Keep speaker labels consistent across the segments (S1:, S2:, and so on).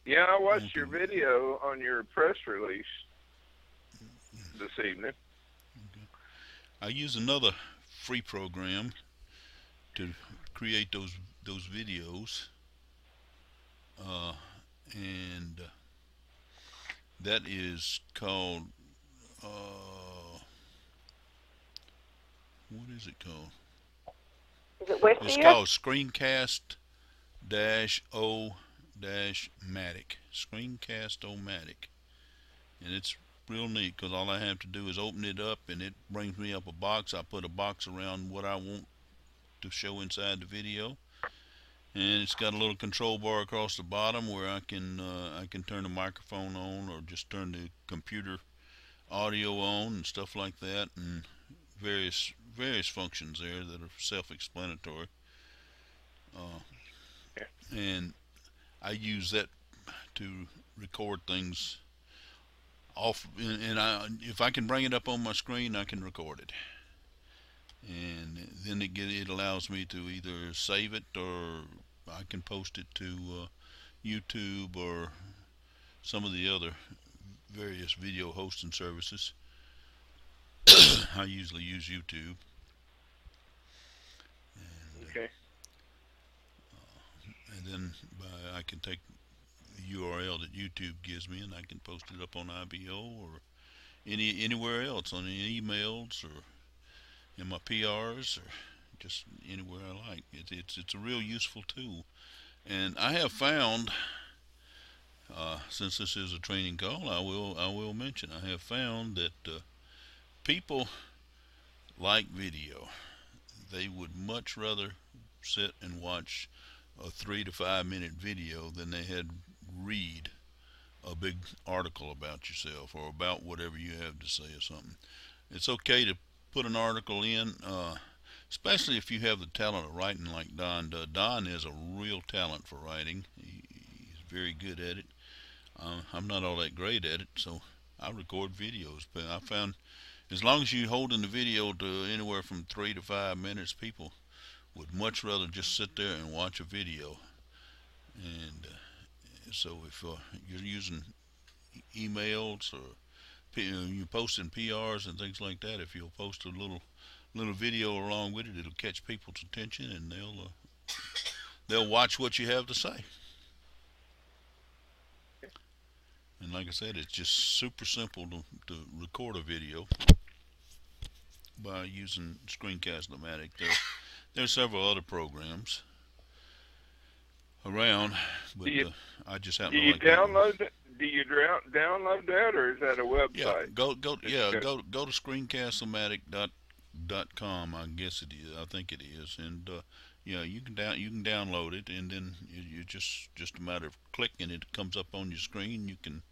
S1: Yeah, I
S2: I
S1: watched
S2: want
S1: your
S2: to.
S1: video on your press release this evening.
S2: Okay. I use another free program to create those videos, uh, and that is called what is it called?
S3: Is it
S2: It's
S3: Wistia?
S2: called Screencast dash O dash Matic. Screencast O Matic, and it's real neat because all I have to do is open it up and it brings me up a box. I put a box around what I want to show inside the video, and it's got a little control bar across the bottom where I can turn the microphone on or just turn the computer audio on and stuff like that, and various functions there that are self-explanatory. Uh, and I use that to record things off, and if I can bring it up on my screen, I can record it, and then it allows me to either save it or I can post it to YouTube or some of the other various video hosting services. I usually use YouTube, and
S1: Okay.
S2: then I can take the URL that YouTube gives me and I can post it up on IBO or anywhere else on any emails or in my PRs or just anywhere I like. It's a real useful tool, and I have found since this is a training call, I will mention I have found that people like video. They would much rather sit and watch a 3 to 5 minute video than they had read a big article about yourself or about whatever you have to say or something. It's okay to put an article in, especially if you have the talent of writing like Don does. Don is a real talent for writing. He's very good at it. I'm not all that great at it, so I record videos. But I found as long as you hold in the video to anywhere from 3 to 5 minutes, people would much rather just sit there and watch a video. And so if you're using emails or you're posting PRs and things like that, if you'll post a little video along with it, it'll catch people's attention and they'll watch what you have to say. And like I said, it's just super simple to record a video by using Screencast-O-Matic. There's several other programs around,
S1: Do
S2: but
S1: you
S2: I just happen
S1: do
S2: to
S1: you
S2: like that one.
S1: download it? Do you download that, or is that a
S2: Yeah,
S1: website that you go?
S2: go to screencastomatic.com. I guess it is. I think it is, and yeah, you can download it, and then you just a matter of clicking. It comes up on your screen. You can.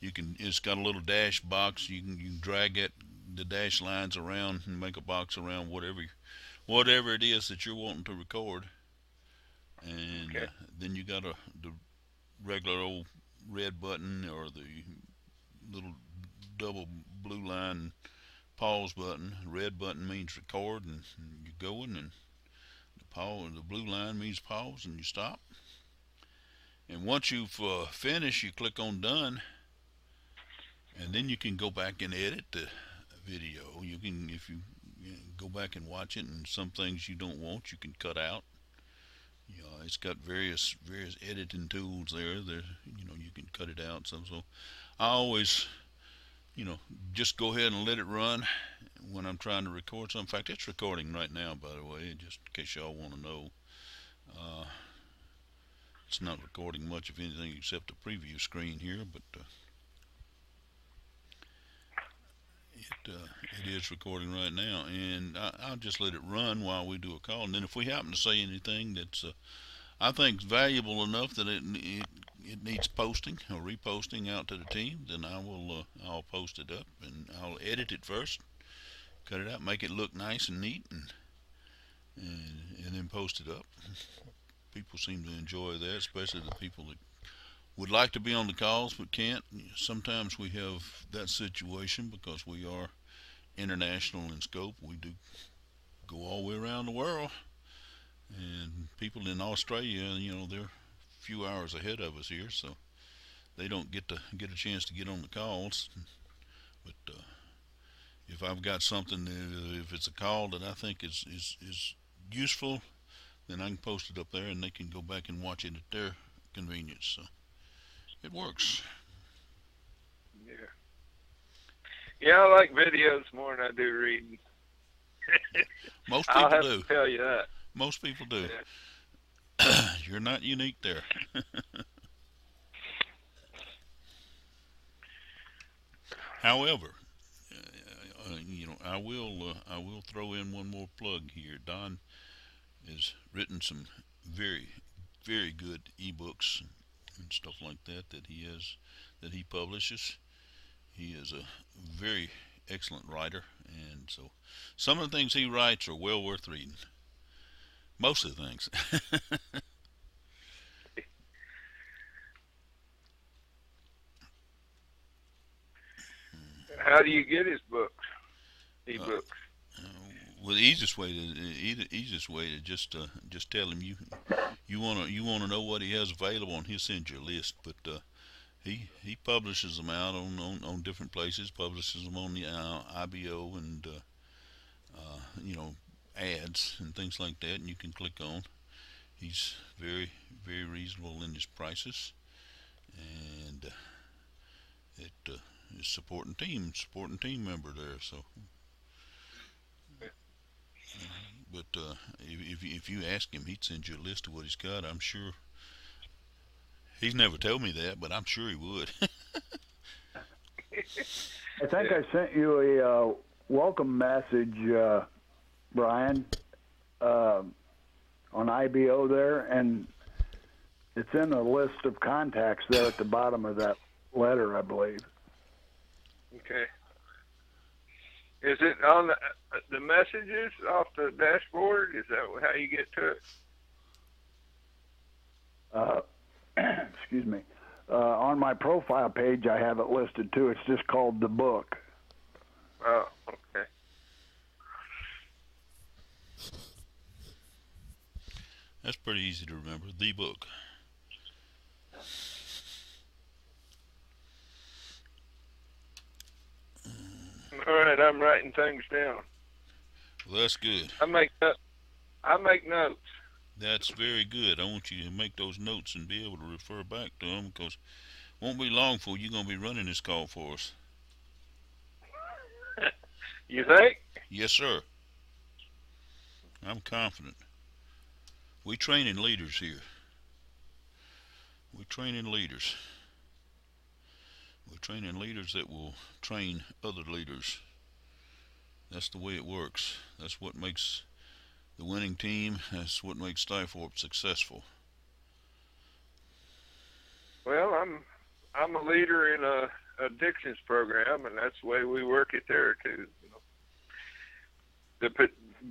S2: It's got a little dash box. You can drag it the dash lines around and make a box around whatever it is that you're wanting to record, and
S1: Okay.
S2: then you got the regular old red button or the little double blue line pause button. The red button means record and you're going, and the blue line means pause and you stop. And once you've finished, you click on done, and then you can go back and edit the video. You can, if go back and watch it, and some things you don't want, you can cut out. It's got various editing tools there. There, you can cut it out. So I always, you know, just go ahead and let it run when I'm trying to record. So in fact, it's recording right now, by the way, just in case y'all want to know. Uh, it's not recording much of anything except the preview screen here, but it is recording right now, and I'll just let it run while we do a call. And then if we happen to say anything that's I think valuable enough that it needs posting or reposting out to the team, then I'll post it up and I'll edit it first, cut it out, make it look nice and neat, and then post it up. People seem to enjoy that, especially the people that would like to be on the calls but can't. Sometimes we have that situation because we are international in scope. We do go all the way around the world, and people in Australia, they're a few hours ahead of us here, so they don't get a chance to get on the calls. But if I've got something, if it's a call that I think is useful, then I can post it up there, and they can go back and watch it at their convenience. So it works.
S1: Yeah. Yeah, I like videos more than I do reading.
S2: Most
S1: I'll
S2: people
S1: have
S2: do.
S1: to tell you that.
S2: Most people do.
S1: Yeah.
S2: You're not unique there. However, I will throw in one more plug here. Don has written some very very good ebooks and stuff like that he publishes. He is a very excellent writer, and so some of the things he writes are well worth reading. Most of the things.
S1: How do you get his books? E-books.
S2: Well, the easiest way to just tell him you wanna know what he has available, and he'll send you a list. But he publishes them out on different places. Publishes them on the IBO and you know, ads and things like that, and you can click on. He's very reasonable in his prices, and it is supporting team member there. So, but if you ask him, he'd send you a list of what he's got. I'm sure. He's never told me that, but I'm sure he would.
S4: I think I sent you a welcome message, Brian, on IBO there, and it's in a list of contacts there at the bottom of that letter, I believe.
S1: Okay. Is it on the messages off the dashboard? Is that how you get to it?
S4: Excuse me. On my profile page, I have it listed too. It's just called The Book.
S1: Oh, okay.
S2: That's pretty easy to remember. The Book.
S1: All right, I'm writing things down.
S2: Well, that's good.
S1: I make notes.
S2: That's very good. I want you to make those notes and be able to refer back to them, because it won't be long before you're going to be running this call for us.
S1: You think?
S2: Yes, sir. I'm confident. We train in leaders here. We train in leaders. We train in leaders that will train other leaders. That's the way it works. That's what makes the winning team. That's what makes Skyforp successful.
S1: Well, I'm a leader in a addictions program, and that's the way we work it there too. You know.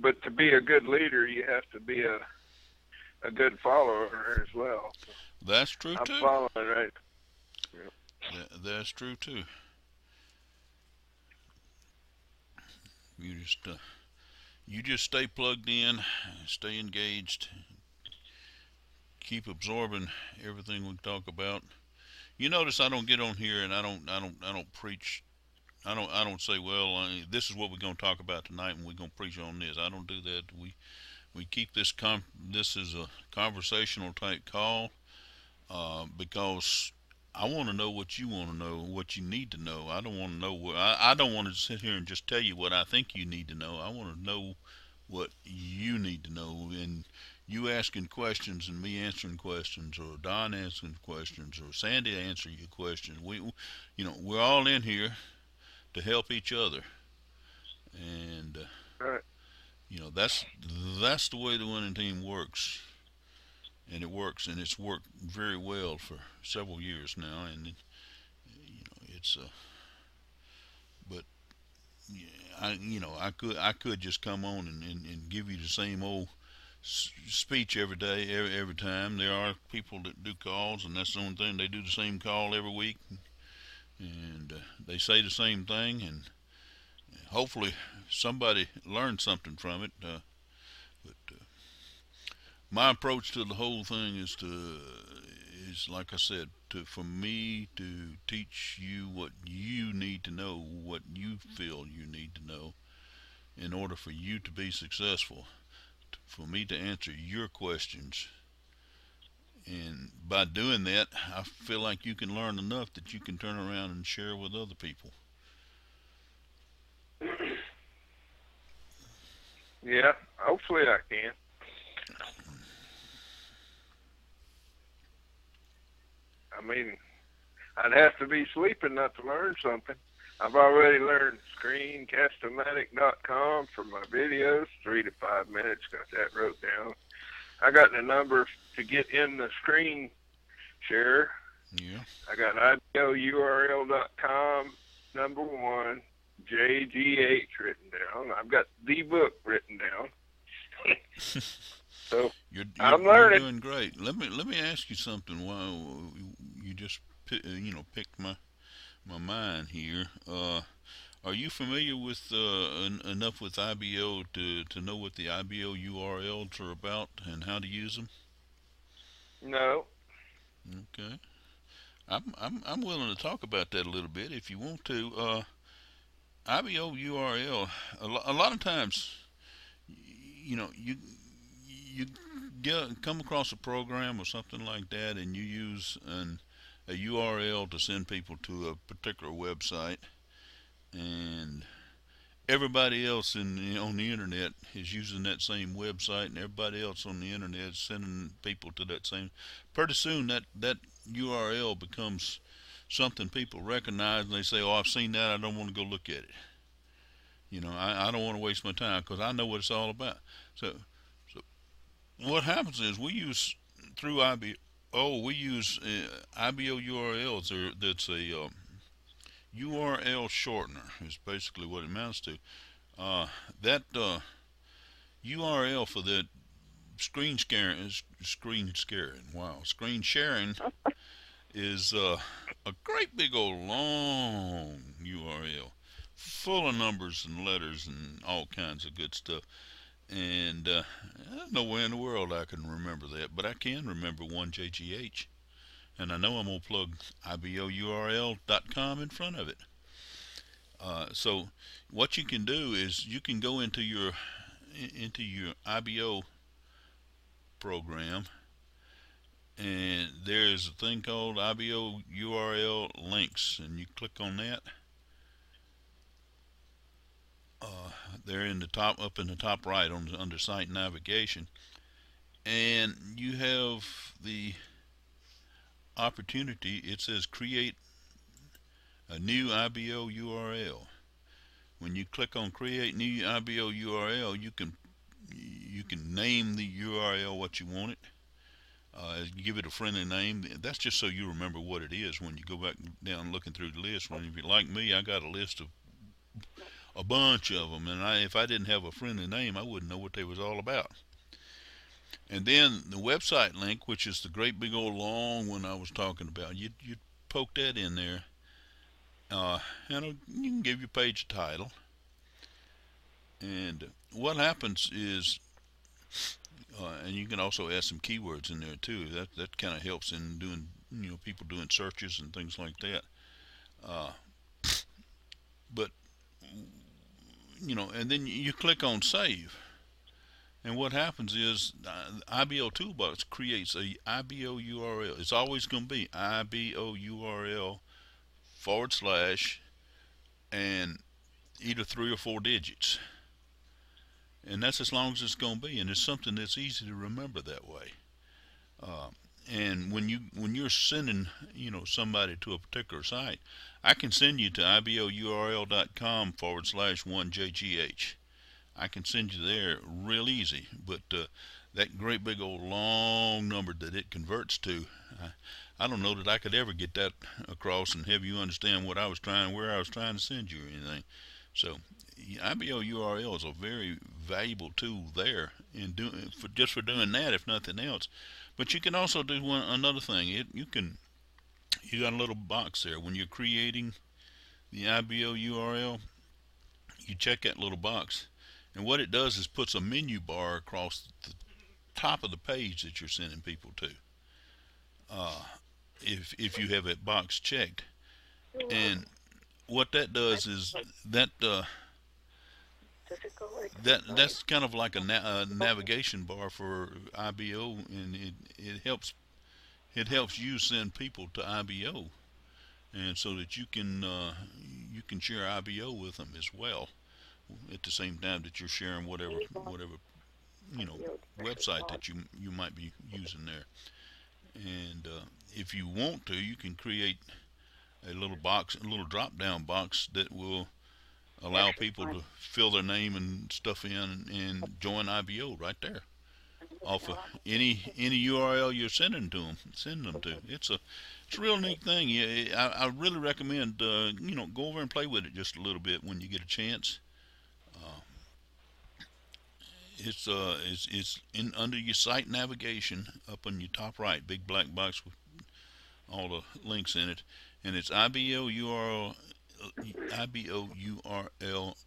S1: But to be a good leader, you have to be a good follower as well.
S2: That's true too.
S1: I'm following, right?
S2: That's true too. You just stay plugged in, stay engaged, keep absorbing everything we talk about. You notice I don't get on here and I don't preach. I don't say, well, this is what we're going to talk about tonight, and we're going to preach on this. I don't do that. We keep this this is a conversational type call, because I want to know what you want to know, what you need to know. I don't want to know I don't want to sit here and just tell you what I think you need to know. I want to know what you need to know, and you asking questions and me answering questions, or Don answering questions, or Sandy answering your questions. We're all in here to help each other, and
S1: Right.
S2: that's the way the winning team works. And it works, and it's worked very well for several years now. And it's but yeah, I could just come on and give you the same old speech every day, every time. There are people that do calls, and that's the only thing. They do the same call every week, and they say the same thing, and hopefully somebody learned something from it. But my approach to the whole thing is like I said, for me to teach you what you need to know, what you feel you need to know in order for you to be successful, for me to answer your questions. And by doing that, I feel like you can learn enough that you can turn around and share with other people.
S1: Yeah, hopefully I can. I mean, I'd have to be sleeping not to learn something. I've already learned screencast-o-matic.com for my videos, 3 to 5 minutes, got that wrote down. I got the number to get in the screen share.
S2: Yeah.
S1: I got IBOURL.com, number 1, JGH written down. I've got the book written down. So I'm learning.
S2: You're doing great. Let me ask you something. While you just picked my mind here. Are you familiar with enough with IBO to know what the IBO URLs are about and how to use them?
S1: No.
S2: Okay. I'm willing to talk about that a little bit if you want to. IBO URL. A lot of times, you come across a program or something like that, and you use a URL to send people to a particular website, and everybody else on the internet is using that same website, and everybody else on the internet is sending people to that same. Pretty soon that URL becomes something people recognize, and they say, "Oh, I've seen that. I don't want to go look at it." I don't want to waste my time because I know what it's all about. So what happens is we use through IBO, we use IBO URLs. That's a URL shortener is basically what it amounts to. That URL for the screen sharing is a great big old long URL full of numbers and letters and all kinds of good stuff. And there's no way in the world I can remember that, but I can remember 1JGH. And I know I'm going to plug IBOURL.com in front of it. So what you can do is you can go into your IBO program, and there's a thing called IBO URL links, and you click on that. They're in the top, up in the top right under site navigation, and you have the opportunity. It says create a new IBO URL. When you click on create new IBO URL, you can name the URL what you want it. You give it a friendly name. That's just so you remember what it is when you go back down looking through the list. When, if you're like me, I got a list of a bunch of them, and if I didn't have a friendly name, I wouldn't know what they was all about. And then the website link, which is the great big old long one I was talking about, you poke that in there, and you can give your page a title. And what happens is, and you can also add some keywords in there too. That kind of helps in doing, people doing searches and things like that. But and then you click on save, and what happens is IBO Toolbox creates a IBO URL. It's always going to be IBO URL / and either 3 or 4 digits, and that's as long as it's going to be, and it's something that's easy to remember that way. And when you're sending somebody to a particular site, I can send you to IBOURL.com / 1JGH. I can send you there real easy, but that great big old long number that it converts to, I don't know that I could ever get that across and have you understand where I was trying to send you or anything. So IBO URL is a very valuable tool there just for doing that, if nothing else. But you can also do another thing. You got a little box there when you're creating the IBO URL. You check that little box, and what it does is puts a menu bar across the top of the page that you're sending people to. if you have that box checked. And what that does is that that's kind of like a navigation bar for IBO, and it helps you send people to IBO, and so that you can share IBO with them as well at the same time that you're sharing whatever website that you might be using there. And if you want to, you can create a little drop down box that will allow people to fill their name and stuff in and join IBO right there off of any URL you're send them to. It's a real neat thing. Yeah, I really recommend go over and play with it just a little bit when you get a chance. It's in under your site navigation up on your top right, big black box with all the links in it, and it's IBO URL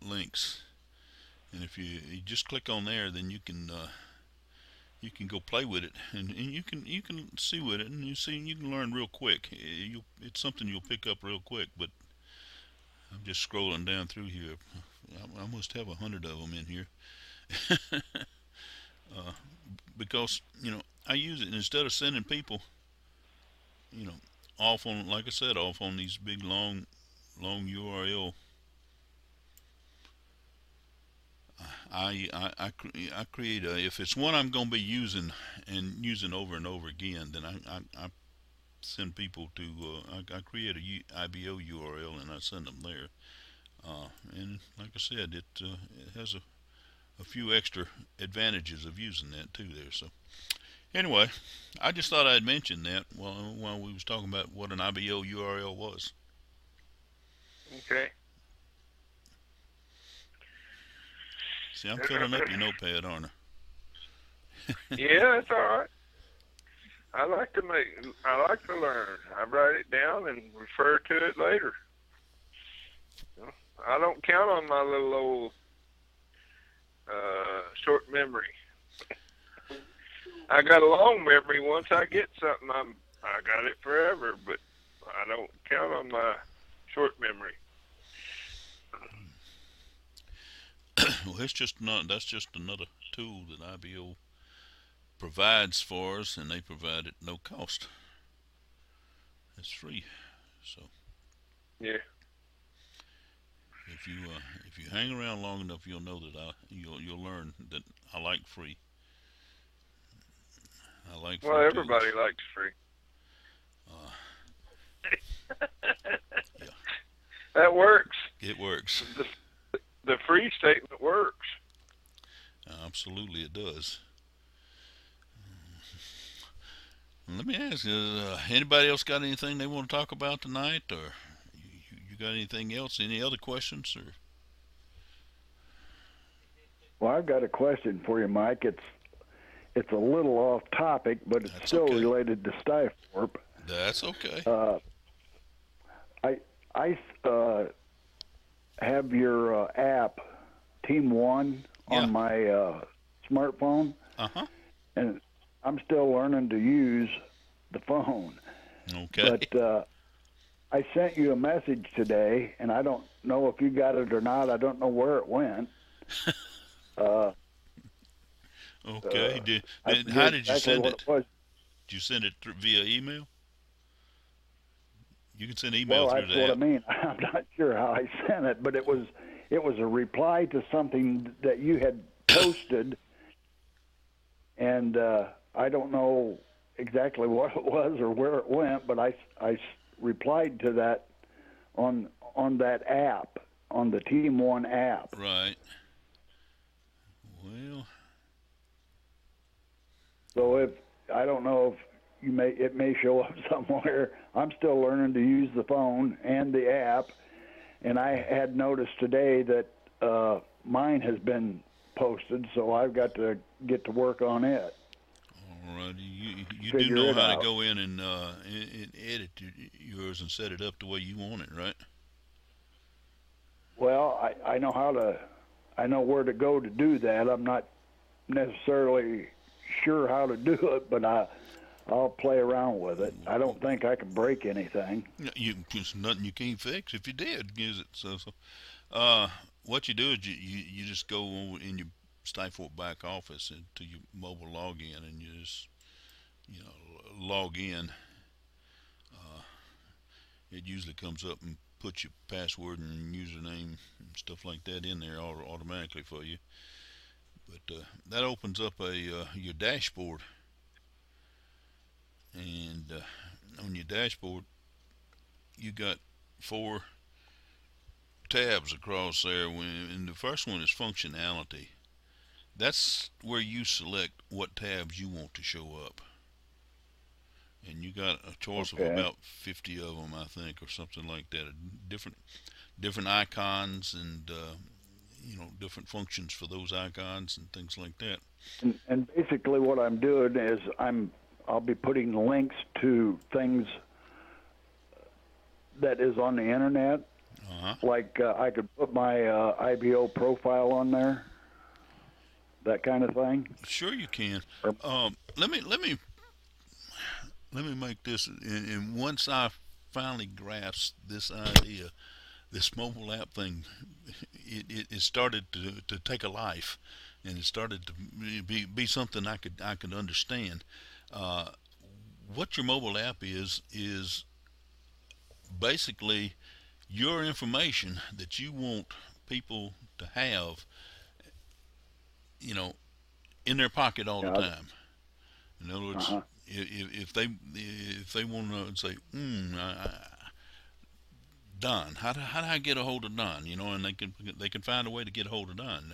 S2: links. And if you just click on there, then you can go play with it, and you can see with it, and you can learn real quick. It's something you'll pick up real quick. But I'm just scrolling down through here. I must have 100 of them in here. Because I use it instead of sending people off on, like I said, off on these big long URL. I create if it's one I'm going to be using over and over again, then I send people to I create a IBO URL and I send them there. And like I said, it has a few extra advantages of using that too there. So anyway, I just thought I'd mention that while we was talking about what an IBO URL was.
S1: Okay.
S2: See, I'm filling up your notepad, aren't I?
S1: Yeah, it's all right. I like to learn. I write it down and refer to it later. I don't count on my little old short memory. I got a long memory. Once I get something, I got it forever. But I don't count on my short memory.
S2: Well, that's just another tool that IBO provides for us, and they provide it no cost. It's free. So
S1: yeah.
S2: If you hang around long enough, you'll know that you'll learn that I like free. I like free.
S1: Well, everybody likes free.
S2: Yeah.
S1: That works.
S2: It works.
S1: The free statement works.
S2: Absolutely, it does. Let me ask you, anybody else got anything they want to talk about tonight, or you got anything else? Any other questions? Or?
S4: Well, I've got a question for you, Mike. It's a little off topic, but it's still okay. Related to Stifthorpe.
S2: That's okay.
S4: I have your app, Team One, on my smartphone, and I'm still learning to use the phone.
S2: Okay.
S4: But I sent you a message today, and I don't know if you got it or not. I don't know where it went.
S2: Okay. How did you send it? Did you send it via email? You can send email through that.
S4: Well, that's what I mean. I'm not sure how I sent it, but it was a reply to something that you had posted, and I don't know exactly what it was or where it went, but I replied to that on that app, on the Team One app.
S2: Right. Well.
S4: So I don't know if it may show up somewhere. I'm still learning to use the phone and the app, and I had noticed today that mine has been posted, so I've got to get to work on it.
S2: All right. You do know how to go in and edit yours and set it up the way you want it, right?
S4: Well, I know where to go to do that. I'm not necessarily sure how to do it, but I'll play around with it. I don't think I can break anything.
S2: There's nothing you can't fix if you did, is it? What you do is you just go in your Skyfork back office into your mobile login, and you just log in. It usually comes up and puts your password and username and stuff like that in there automatically for you. But that opens up your dashboard, and on your dashboard you got 4 tabs across there. And the first one is functionality. That's where you select what tabs you want to show up. And you got a choice of about 50 of them, I think, or something like that. Different icons and different functions for those icons and things like that.
S4: And basically, what I'm doing is I'll be putting links to things that is on the internet. Like I could put my IBO profile on there, that kind of thing.
S2: Sure, you can. Let me make this. And once I finally grasped this idea, this mobile app thing, it started to take a life, and it started to be something I could understand. What your mobile app is basically your information that you want people to have, in their pocket all the time. In other words, if they want to say, Don, how do I get a hold of Don? And they can find a way to get a hold of Don.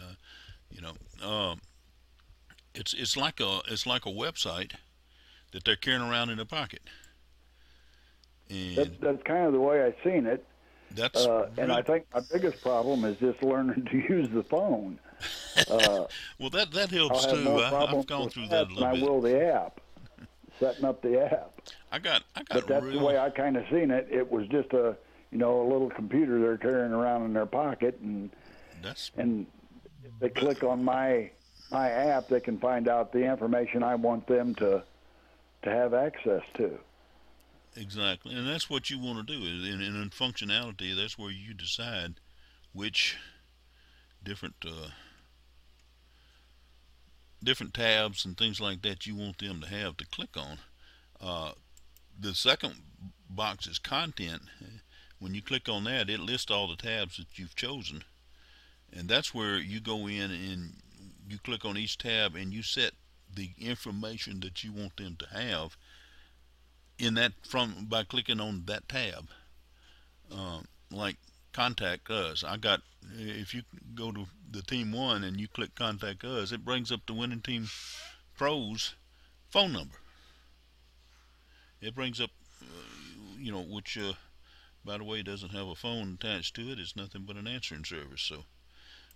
S2: It's like a website that they're carrying around in their pocket. And
S4: that's kind of the way I've seen it. And I think my biggest problem is just learning to use the phone.
S2: Well, that helps too. I've gone through that a little bit.
S4: I will the app, setting up the app.
S2: But
S4: that's the way I kind of seen it. It was just a little computer they're carrying around in their pocket, and if they click on my app, they can find out the information I want them to have access to.
S2: Exactly, and that's what you want to do. In functionality, that's where you decide which different tabs and things like that you want them to have to click on. The second box is content. When you click on that, it lists all the tabs that you've chosen, and that's where you go in and you click on each tab and you set the information that you want them to have in that by clicking on that tab. Like contact us. If you go to the Team 1 and you click contact us, it brings up the Winning Team Pros phone number. It brings up which by the way doesn't have a phone attached to it. It's nothing but an answering service.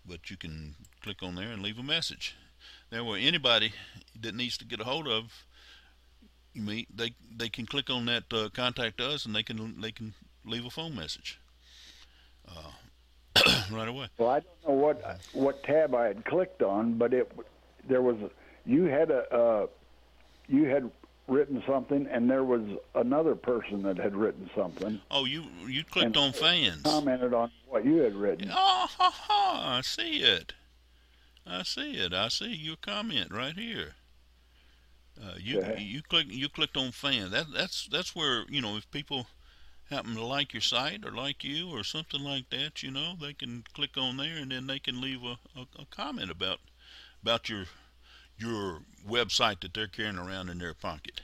S2: But you can click on there and leave a message. Now, where anybody that needs to get a hold of me, they can click on that contact us, and they can leave a phone message right away.
S4: Well, I don't know what tab I had clicked on, but you had written something, and there was another person that had written something.
S2: Oh, you clicked on fans.
S4: Commented on what you had written.
S2: Oh, ha, ha, I see it. I see your comment right here. You clicked on fan. That's where if people happen to like your site or like you or something like that, they can click on there, and then they can leave a comment about your website that they're carrying around in their pocket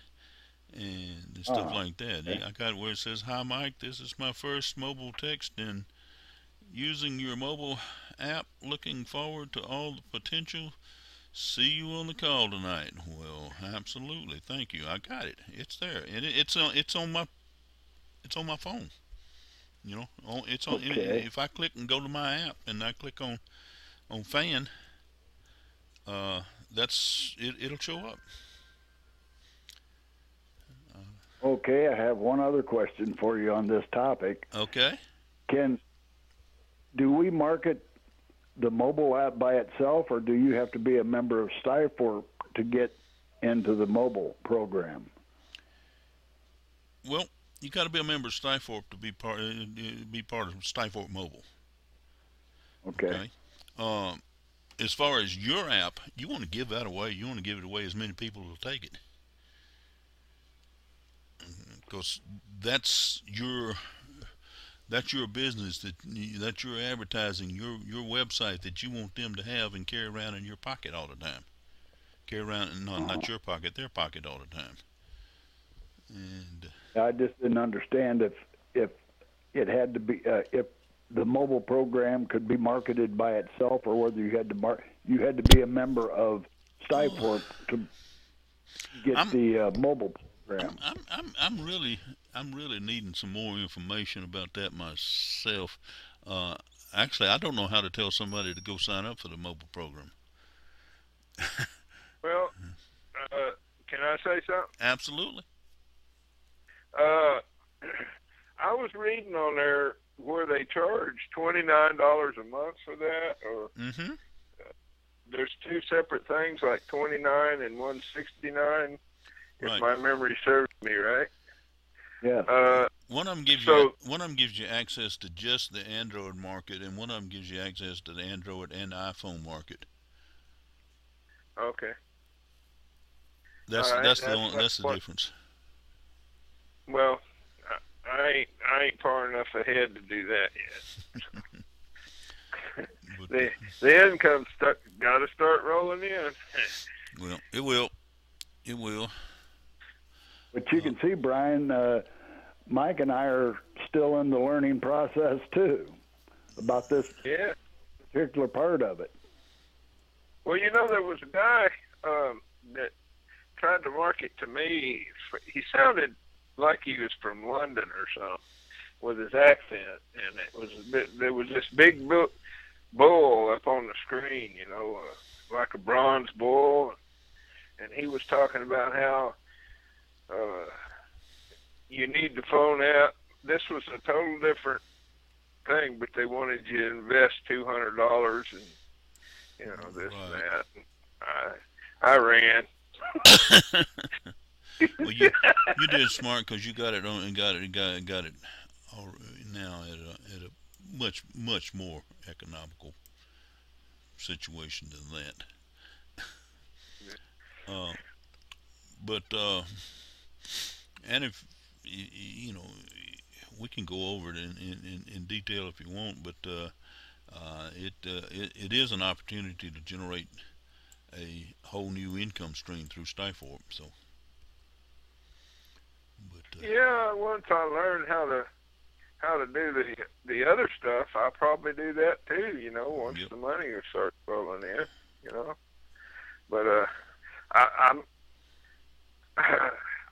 S2: and stuff like that. Okay. I got where it says, "Hi Mike, this is my first mobile text and using your mobile app. Looking forward to all the potential. See you on the call tonight." Well, absolutely, thank you. I got it. It's there, and it's on my phone. It's on.
S4: Okay.
S2: If I click and go to my app and I click on fan, it'll show up.
S4: Okay, I have one other question for you on this topic.
S2: Okay.
S4: Do we market the mobile app by itself, or do you have to be a member of Skyfork to get into the mobile program?
S2: Well, you got to be a member of Skyfork to be part of Skyfork Mobile.
S4: Okay.
S2: Okay. Um, as far as your app, you want to give that away. You want to give it away as many people will take it, because that's your that's your business, that's your advertising, your website that you want them to have and carry around in your pocket all the time. Carry around, no, not your pocket, their pocket all the time. And
S4: I just didn't understand if it had to be if the mobile program could be marketed by itself, or whether you had to be a member of Skyfork to get the mobile program.
S2: I'm really needing some more information about that myself. Actually, I don't know how to tell somebody to go sign up for the mobile program.
S1: Well, can I say something?
S2: Absolutely.
S1: I was reading on there where they charge $29 a month for that, or there's two separate things, like 29 and 169, if
S2: Right.
S1: my memory serves me right.
S4: Yeah.
S2: One of them gives you access to just the Android market, and one of them gives you access to the Android and iPhone market.
S1: Okay.
S2: That's the difference.
S1: Well, I ain't far enough ahead to do that yet. The income got to start rolling in.
S2: Well, it will. It will.
S4: But you can see, Brian, Mike and I are still in the learning process too about this particular part of it.
S1: Well, there was a guy that tried to market to me. He sounded like he was from London or something with his accent, and there was this big bull up on the screen, like a bronze bull, and he was talking about how you need the phone app. This was a total different thing, but they wanted you to invest $200 and this and that. And I ran.
S2: Well, you did smart, because you got it on and got it all now at a much more economical situation than that. But and if we can go over it in detail if you want, but it is an opportunity to generate a whole new income stream through Skyfork. So, but
S1: once I learn how to do the other stuff, I'll probably do that too. Once the money will start rolling in. But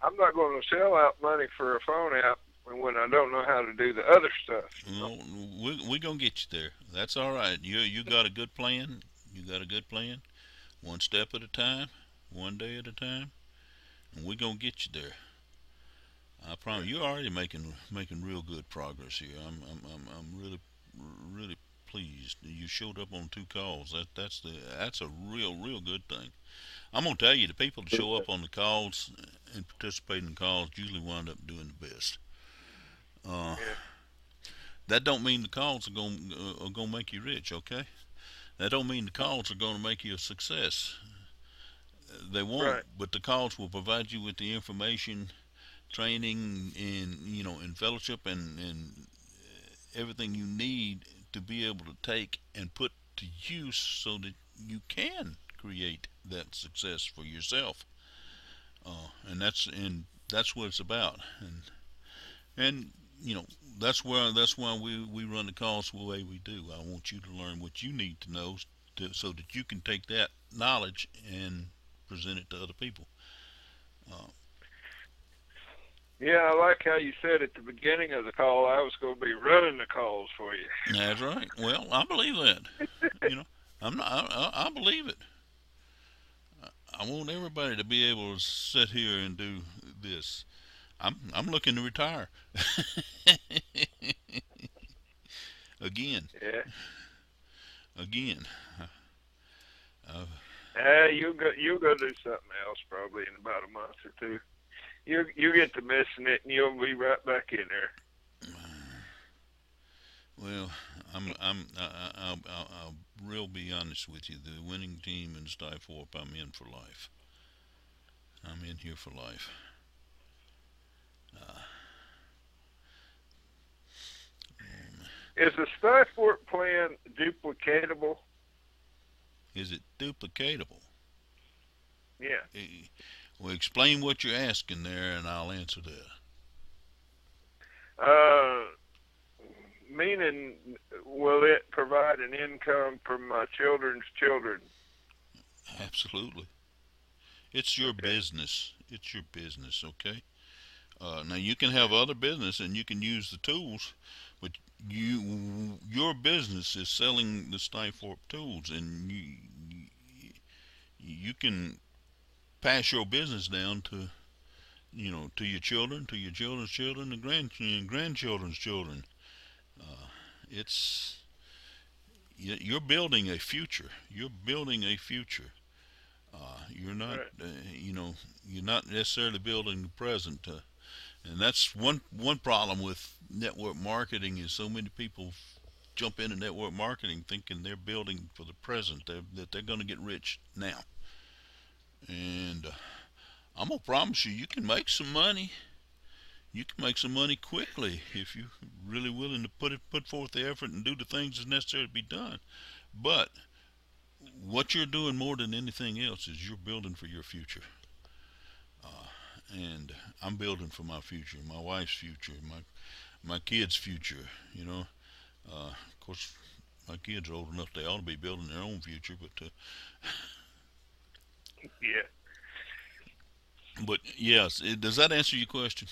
S1: I'm not going to shell out money for a phone app when I don't know how to do the other stuff.
S2: Well, we're gonna get you there. That's all right. You got a good plan. You got a good plan. One step at a time, one day at a time, and we're gonna get you there. I promise. You're already making real good progress here. I'm really pleased. You showed up on 2 calls. That's a real good thing. I'm gonna tell you, the people that show up on the calls and participate in calls usually wind up doing the best. That don't mean the calls are gonna make you rich, okay? That don't mean the calls are gonna make you a success. They won't,
S1: right.
S2: But the calls will provide you with the information, training, and and fellowship, and everything you need to be able to take and put to use, so that you can create that success for yourself. And that's what it's about. And that's why we run the calls the way we do. I want you to learn what you need to know, so that you can take that knowledge and present it to other people.
S1: I like how you said at the beginning of the call I was going to be running the calls for you.
S2: That's right. Well, I believe that. I believe it. I want everybody to be able to sit here and do this. I'm looking to retire. Again.
S1: Yeah.
S2: Again.
S1: You'll go do something else probably in about a month or two. you get to missing it, and you'll be right back in there.
S2: Well, I'll real be honest with you. The winning team in Skythorpe, I'm in for life. I'm in here for life.
S1: Is the Skythorpe plan duplicatable?
S2: Is it duplicatable?
S1: Yeah.
S2: Well, explain what you're asking there, and I'll answer that.
S1: Meaning, will it provide an income for my children's children?
S2: Absolutely. It's your business. It's your business, okay? Now, you can have other business, and you can use the tools, but your business is selling the Skythorpe tools, and you can pass your business down to to your children, to your children's children, and grandchildren's children. It's you're building a future. You're building a future. You're not,
S1: Right.
S2: you're not necessarily building the present. And that's one problem with network marketing is so many people jump into network marketing thinking they're building for the present, that they're going to get rich now. And I'm gonna promise you, you can make some money. You can make some money quickly if you're really willing to put forth the effort and do the things that's necessary to be done. But what you're doing more than anything else is you're building for your future. And I'm building for my future, my wife's future, my kids' future. Of course, my kids are old enough; they ought to be building their own future.
S1: Yeah.
S2: But yes, does that answer your question?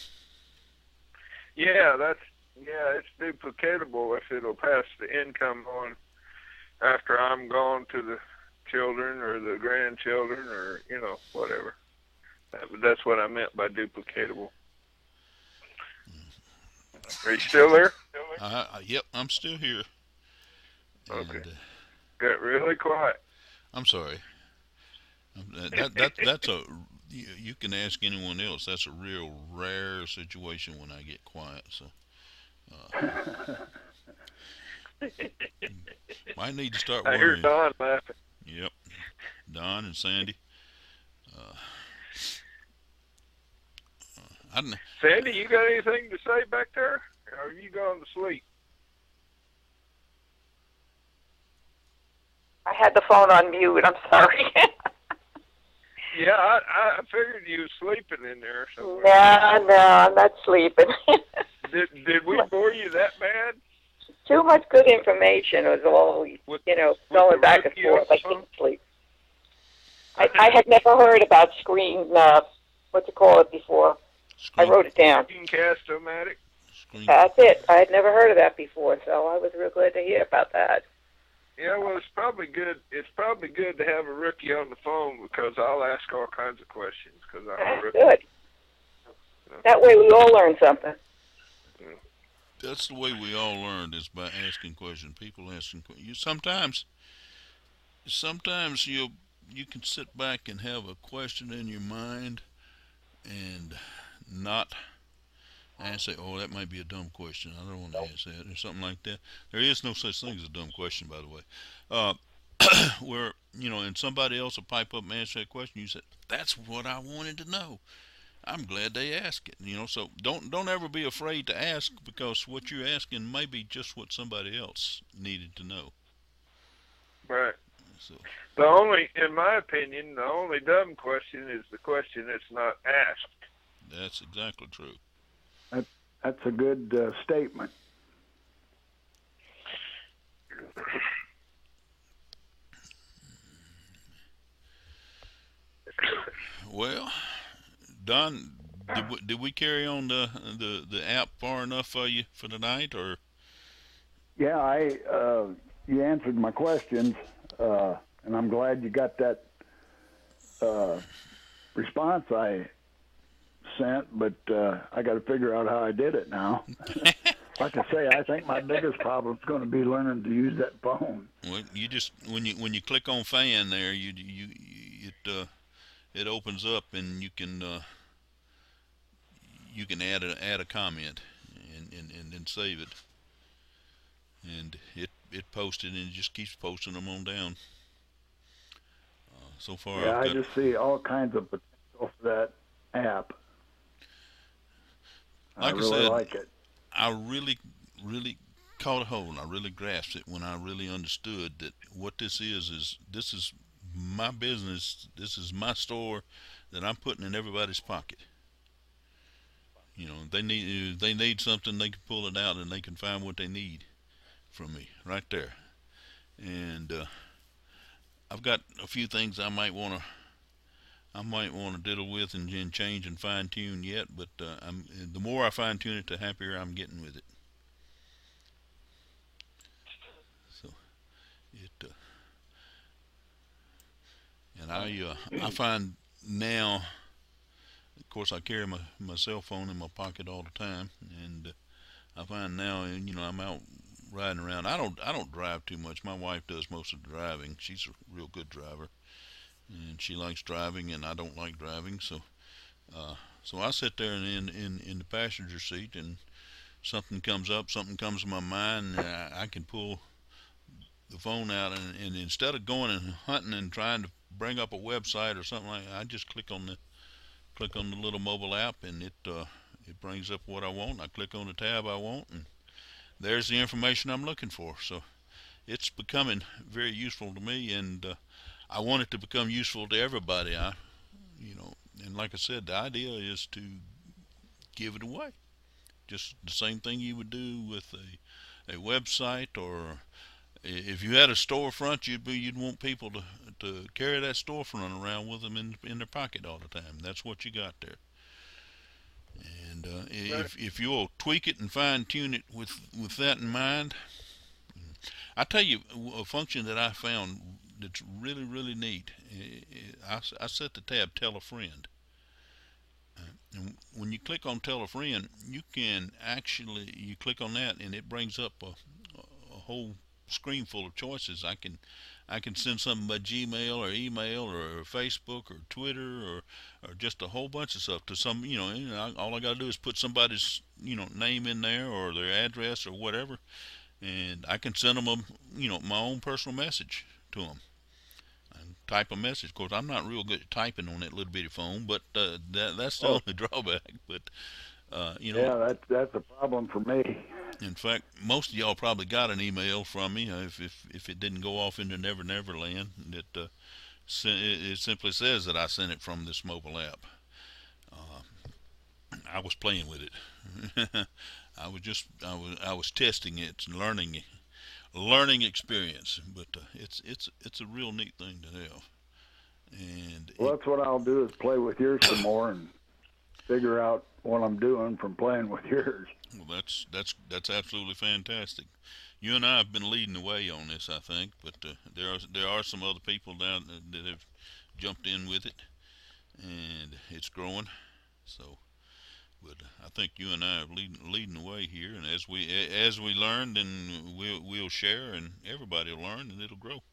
S1: Yeah, it's duplicatable if it'll pass the income on after I'm gone to the children or the grandchildren or whatever. That's what I meant by duplicatable. Are you still there?
S2: Yep, I'm still here.
S1: Okay.
S2: And,
S1: Got really quiet.
S2: I'm sorry. That's a you can ask anyone else. That's a real rare situation when I get quiet. So might need to start
S1: I hear
S2: worrying.
S1: Don laughing.
S2: Yep, Don and Sandy. I don't.
S1: Sandy, you got anything to say back there? Or are you gone to sleep?
S3: I had the phone on mute. I'm sorry.
S1: Yeah, I figured you was sleeping in there somewhere.
S3: No, I'm not sleeping.
S1: Did we bore you that bad?
S3: Too much good information. It was all,
S1: With
S3: going
S1: the
S3: back and
S1: rookie
S3: forth. I
S1: on the
S3: couldn't sleep. I had never heard about screen, what you call it before. I wrote it down.
S1: Screencast-O-Matic?
S3: That's it. I had never heard of that before, so I was real glad to hear about that.
S1: Yeah, well, it's probably good. It's probably good to have a rookie on the phone because I'll ask all kinds of questions because I'm a
S3: That's
S1: rookie.
S3: good. That way we all learn something.
S2: That's the way we all learn is by asking questions. People asking questions. Sometimes you can sit back and have a question in your mind and not and say, "Oh, that might be a dumb question. I don't want to ask that," or something like that. There is no such thing as a dumb question, by the way. Where and somebody else will pipe up and answer that question. You say, "That's what I wanted to know. I'm glad they asked it." So don't ever be afraid to ask because what you're asking may be just what somebody else needed to know.
S1: Right.
S2: So
S1: In my opinion, the only dumb question is the question that's not asked.
S2: that's exactly true.
S4: That's a good statement.
S2: Well, Don, did we carry on the app far enough for you for tonight, or?
S4: Yeah, you answered my questions, and I'm glad you got that response I sent, but I got to figure out how I did it now. Like I say, I think my biggest problem is going to be learning to use that phone.
S2: Well, you just when you click on fan there, it opens up and you can you can add a comment and then save it, and it posted, and it just keeps posting them on down. So far,
S4: yeah, I just see all kinds of potential for that app.
S2: Like
S4: I really
S2: said,
S4: like it.
S2: I really caught a hold, and I really grasped it when I really understood that what this is my business. This is my store that I'm putting in everybody's pocket. You know, they need something, they can pull it out and they can find what they need from me right there. And I've got a few things I might want to diddle with and change and fine tune yet, but the more I fine tune it, the happier I'm getting with it. So it and I find now, of course, I carry my cell phone in my pocket all the time, and I find now, you know, I'm out riding around. I don't drive too much. My wife does most of the driving. She's a real good driver, and she likes driving, and I don't like driving. So I sit there in the passenger seat, and something comes up, something comes to my mind, and I can pull the phone out, and instead of going and hunting and trying to bring up a website or something like that, I just click on the little mobile app, and it brings up what I want. I click on the tab I want, and there's the information I'm looking for. So it's becoming very useful to me, and I want it to become useful to everybody. And like I said, the idea is to give it away. Just the same thing you would do with a website, or if you had a storefront, you'd want people to carry that storefront around with them in their pocket all the time. That's what you got there. And if you'll tweak it and fine tune it with that in mind, I tell you a function that I found that's really neat. I set the tab Tell a Friend. And when you click on Tell a Friend, you click on that, and it brings up a whole screen full of choices. I can send something by Gmail or email or Facebook or Twitter or just a whole bunch of stuff to some, all I got to do is put somebody's, name in there or their address or whatever, and I can send them my own personal message to them. Type a message. Of course, I'm not real good at typing on that little bitty phone, but that's the only drawback. But
S4: yeah, that's a problem for me.
S2: In fact, most of y'all probably got an email from me if it didn't go off into Never Never Land. It simply says that I sent it from this mobile app. I was playing with it. I was testing it, learning experience, but it's a real neat thing to have. And
S4: well, that's what I'll do is play with yours some more and figure out what I'm doing from playing with yours.
S2: Well, that's absolutely fantastic. You and I have been leading the way on this, I think, but there are some other people down that have jumped in with it, and it's growing. So, but I think you and I are leading the way here, and as we learn, then we'll share, and everybody will learn, and it'll grow.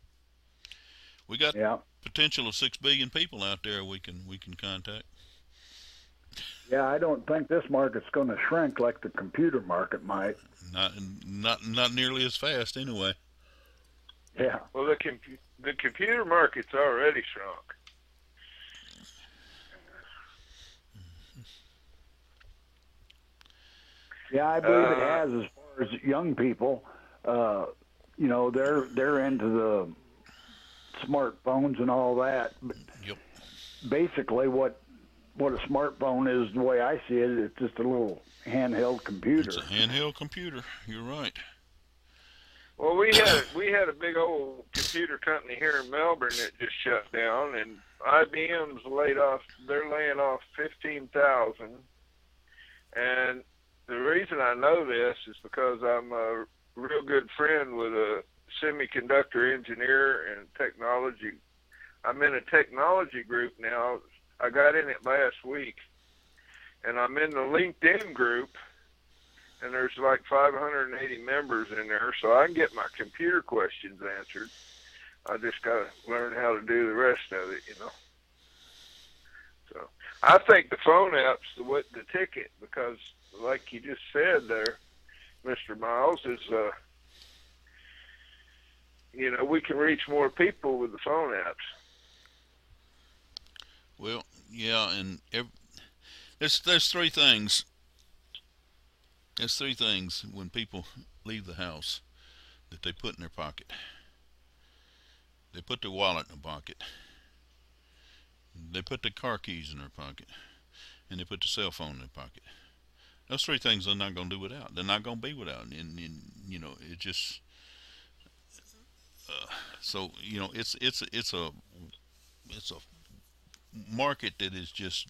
S2: We got potential of 6 billion people out there we can contact.
S4: Yeah, I don't think this market's going to shrink like the computer market might.
S2: Not nearly as fast, anyway.
S4: Yeah.
S1: Well, the computer market's already shrunk.
S4: Yeah, I believe it has. As far as young people, they're into the smartphones and all that. But
S2: yep.
S4: Basically, what a smartphone is, the way I see it, it's just a little handheld computer.
S2: It's a handheld computer. You're right.
S1: Well, we had a big old computer company here in Melbourne that just shut down, and IBM's they're laying off 15,000. And the reason I know this is because I'm a real good friend with a semiconductor engineer and technology. I'm in a technology group now. I got in it last week, and I'm in the LinkedIn group, and there's like 580 members in there, so I can get my computer questions answered. I just got to learn how to do the rest of it, So I think the phone app's the ticket, because, like you just said there, Mr. Miles, is we can reach more people with the phone apps.
S2: Well, yeah, and there's three things. There's three things when people leave the house that they put in their pocket. They put their wallet in their pocket. They put their car keys in their pocket, and they put the cell phone in their pocket. Those three things they're not going to do without. They're not going to be without. And it just so it's a market that is just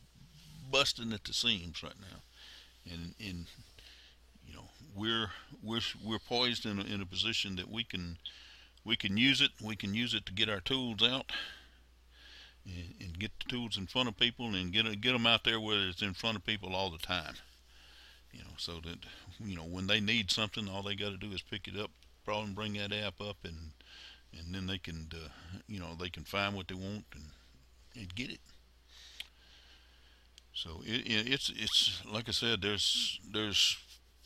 S2: busting at the seams right now, and we're poised in a position that we can use it. We can use it to get our tools out and get the tools in front of people and get them out there where it's in front of people all the time. So that when they need something, all they got to do is pick it up, probably bring that app up, and then they can they can find what they want and get it. So it's like I said, there's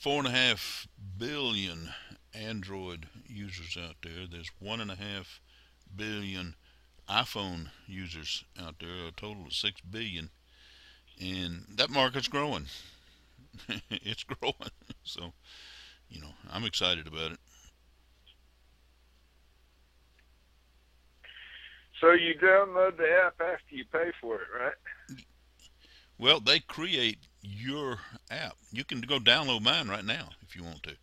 S2: 4.5 billion Android users out there. There's 1.5 billion iPhone users out there, a total of 6 billion, and that market's growing. It's growing. So I'm excited about it.
S1: So you download the app after you pay for it, right?
S2: Well, they create your app. You can go download mine right now if you want to,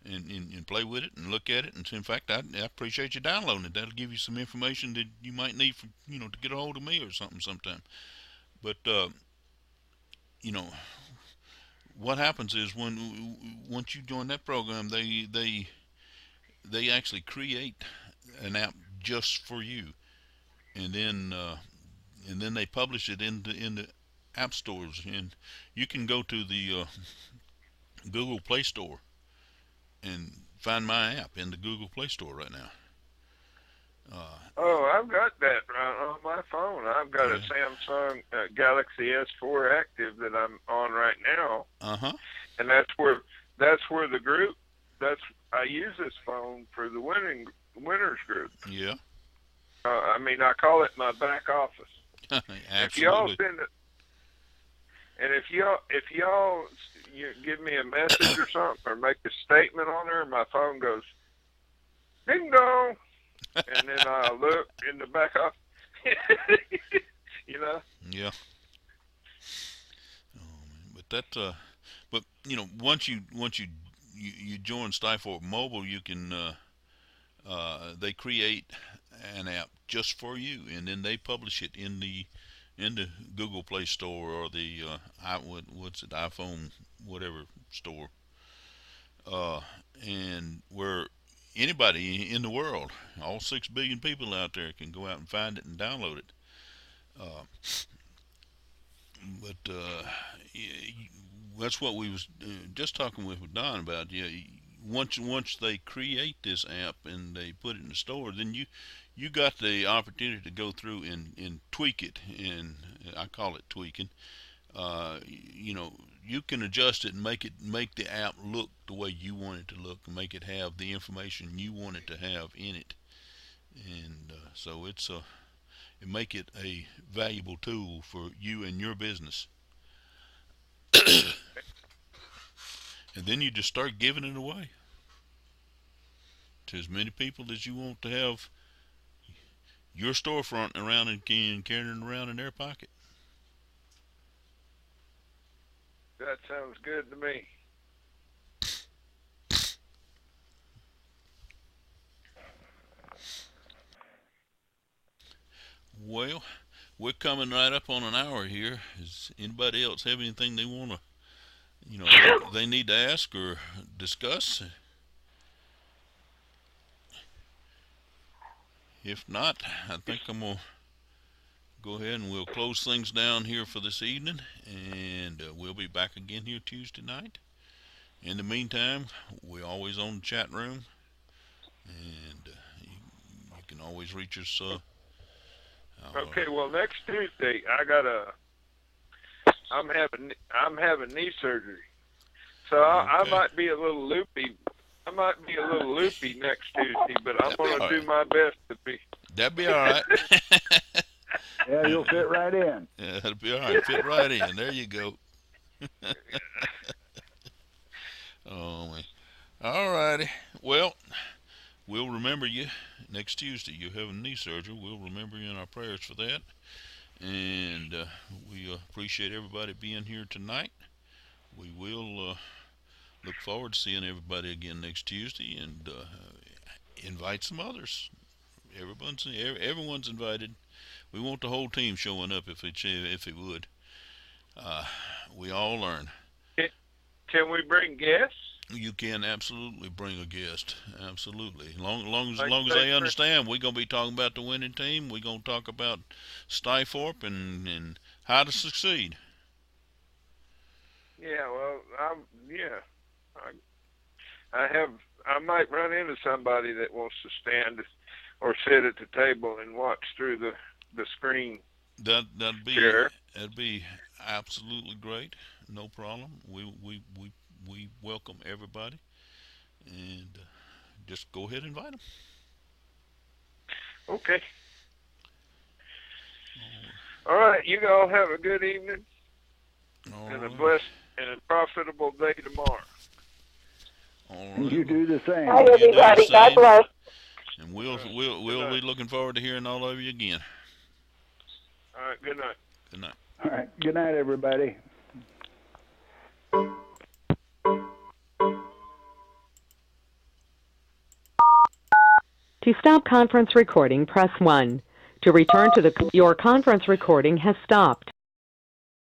S2: and play with it and look at it. And in fact, I appreciate you downloading it. That'll give you some information that you might need for to get a hold of me or something sometime. But what happens is once you join that program, they actually create an app just for you, and then they publish it in the app stores, and you can go to the Google Play Store and find my app in the Google Play Store right now.
S1: I've got that right on my phone. I've got a Samsung Galaxy S4 Active that I'm on right now. And that's where the group. I use this phone for the winners group.
S2: Yeah.
S1: I call it my back office.
S2: Absolutely.
S1: If y'all send it, and if y'all give me a message or something, or make a statement on there, my phone goes ding dong. And then I look in the back office.
S2: Yeah. But that, once you join Skyfork Mobile, you can they create an app just for you, and then they publish it in the Google Play Store or the iPhone whatever store, and where anybody in the world, all 6 billion people out there, can go out and find it and download it. But that's what we was just talking with Don about. Once they create this app and they put it in the store, then you got the opportunity to go through and tweak it, and I call it tweaking. You can adjust it and make the app look the way you want it to look, and make it have the information you want it to have in it, and so it make it a valuable tool for you and your business. And then you just start giving it away to as many people as you want to have your storefront around and carrying it around in their pocket.
S1: That sounds good to me.
S2: Well, we're coming right up on an hour here. Does anybody else have anything they want to, they need to ask or discuss? If not, I think I'm going to go ahead and we'll close things down here for this evening, and we'll be back again here Tuesday night. In the meantime, we're always on the chat room, and you can always reach us.
S1: Okay, well, next Tuesday I got a I'm having knee surgery, so I might be a little loopy. I might be a little loopy next Tuesday, but I'm going to do my best to be.
S2: That'd be all right.
S4: Yeah, you'll fit right in.
S2: Yeah, that'll be all right. Fit right in. There you go. Oh, man. All righty. Well, we'll remember you next Tuesday. You're having knee surgery. We'll remember you in our prayers for that. And we appreciate everybody being here tonight. We will look forward to seeing everybody again next Tuesday, and invite some others. Everyone's invited. We want the whole team showing up if it would. We all learn.
S1: Can we bring guests?
S2: You can absolutely bring a guest. Absolutely. As long as they understand, we're going to be talking about the winning team. We're going to talk about Stifthorpe and how to succeed.
S1: Yeah, well, I might run into somebody that wants to stand or sit at the table and watch through the screen.
S2: That'd be
S1: Sure.
S2: That'd be absolutely great. No problem. We welcome everybody, and just go ahead and invite them.
S1: Okay. All right. You all have a good evening and a blessed and a profitable day tomorrow.
S2: All
S4: And
S2: right.
S4: you do the same.
S3: Hi, everybody. God bless.
S2: And we'll be looking forward to hearing all of you again.
S1: All right. Good night.
S2: Good night.
S4: All right. Good night, everybody.
S5: To stop conference recording, press 1. To return to your conference recording has stopped.